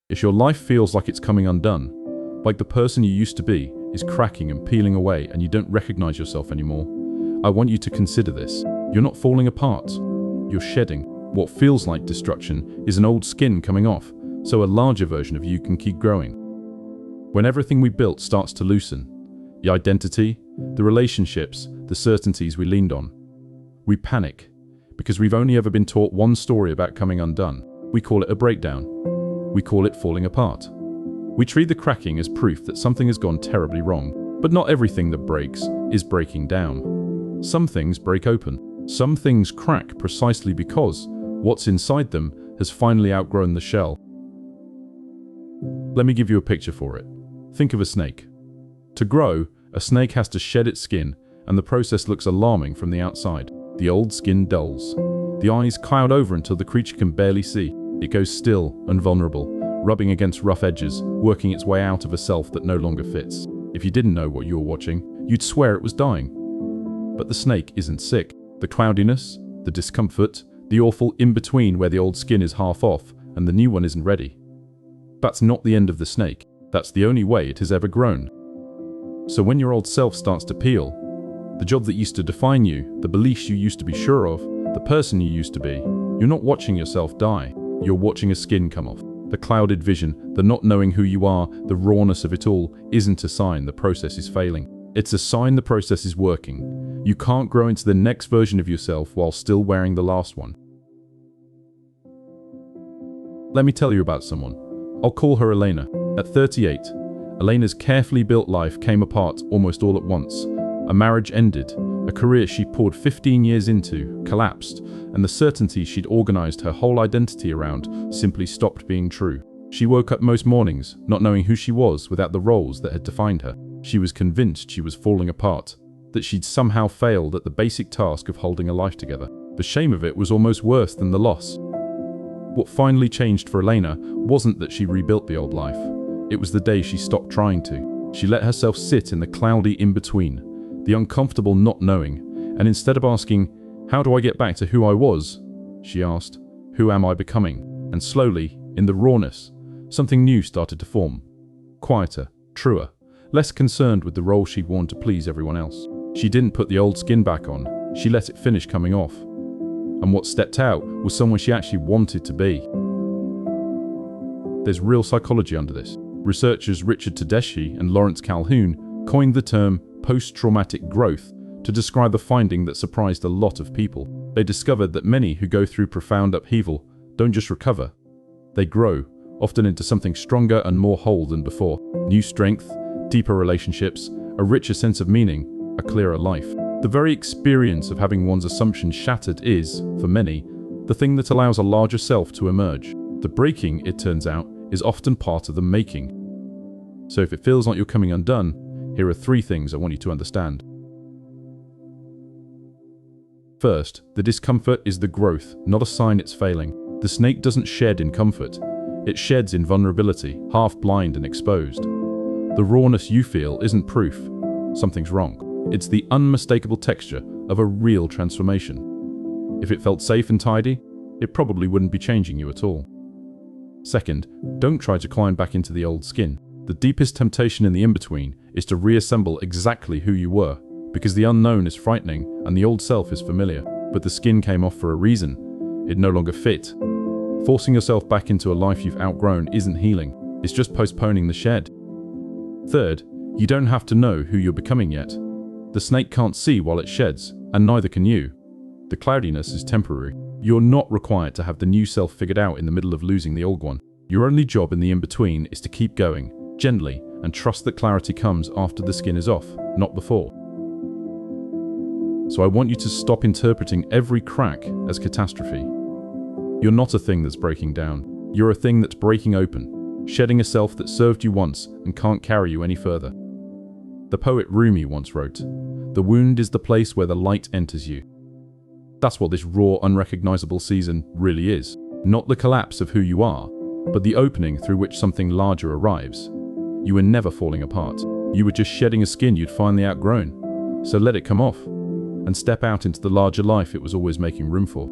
If your life feels like it's coming undone, like the person you used to be is cracking and peeling away and you don't recognize yourself anymore, I want you to consider this. You're not falling apart. You're shedding. What feels like destruction is an old skin coming off, so a larger version of you can keep growing. When everything we built starts to loosen, the identity, the relationships, the certainties we leaned on, we panic because we've only ever been taught one story about coming undone. We call it a breakdown. We call it falling apart. We treat the cracking as proof that something has gone terribly wrong, but not everything that breaks is breaking down. Some things break open. Some things crack precisely because what's inside them has finally outgrown the shell. Let me give you a picture for it. Think of a snake. To grow, a snake has to shed its skin, and the process looks alarming from the outside. The old skin dulls. The eyes cloud over until the creature can barely see. It goes still and vulnerable, rubbing against rough edges, working its way out of a self that no longer fits. If you didn't know what you were watching, you'd swear it was dying. But the snake isn't sick. The cloudiness, the discomfort, the awful in-between where the old skin is half off and the new one isn't ready. That's not the end of the snake. That's the only way it has ever grown. So when your old self starts to peel, the job that used to define you, the beliefs you used to be sure of, the person you used to be, you're not watching yourself die. You're watching a skin come off. The clouded vision, the not knowing who you are, the rawness of it all isn't a sign the process is failing. It's a sign the process is working. You can't grow into the next version of yourself while still wearing the last one. Let me tell you about someone. I'll call her Elena. At 38, Elena's carefully built life came apart almost all at once. A marriage ended, a career she poured 15 years into collapsed, and the certainty she'd organized her whole identity around simply stopped being true. She woke up most mornings, not knowing who she was without the roles that had defined her. She was convinced she was falling apart, that she'd somehow failed at the basic task of holding a life together. The shame of it was almost worse than the loss. What finally changed for Elena wasn't that she rebuilt the old life. It was the day she stopped trying to. She let herself sit in the cloudy in-between, the uncomfortable not knowing, and instead of asking, "How do I get back to who I was?" she asked, "Who am I becoming?" And slowly, in the rawness, something new started to form. Quieter, truer, less concerned with the role she'd worn to please everyone else. She didn't put the old skin back on, she let it finish coming off. And what stepped out was someone she actually wanted to be. There's real psychology under this. Researchers Richard Tedeschi and Lawrence Calhoun coined the term post-traumatic growth to describe the finding that surprised a lot of people. They discovered that many who go through profound upheaval don't just recover, they grow, often into something stronger and more whole than before. New strength, deeper relationships, a richer sense of meaning, a clearer life. The very experience of having one's assumptions shattered is, for many, the thing that allows a larger self to emerge. The breaking, it turns out, is often part of the making. So if it feels like you're coming undone, here are 3 things I want you to understand. First, the discomfort is the growth, not a sign it's failing. The snake doesn't shed in comfort. It sheds in vulnerability, half blind and exposed. The rawness you feel isn't proof something's wrong. It's the unmistakable texture of a real transformation. If it felt safe and tidy, it probably wouldn't be changing you at all. Second, don't try to climb back into the old skin. The deepest temptation in the in-between is to reassemble exactly who you were, because the unknown is frightening and the old self is familiar. But the skin came off for a reason. It no longer fit. Forcing yourself back into a life you've outgrown isn't healing. It's just postponing the shed. Third, you don't have to know who you're becoming yet. The snake can't see while it sheds, and neither can you. The cloudiness is temporary. You're not required to have the new self figured out in the middle of losing the old one. Your only job in the in-between is to keep going, gently, and trust that clarity comes after the skin is off, not before. So I want you to stop interpreting every crack as catastrophe. You're not a thing that's breaking down. You're a thing that's breaking open, shedding a self that served you once and can't carry you any further. The poet Rumi once wrote, "The wound is the place where the light enters you." That's what this raw, unrecognizable season really is. Not the collapse of who you are, but the opening through which something larger arrives. You were never falling apart. You were just shedding a skin you'd finally outgrown. So let it come off, and step out into the larger life it was always making room for.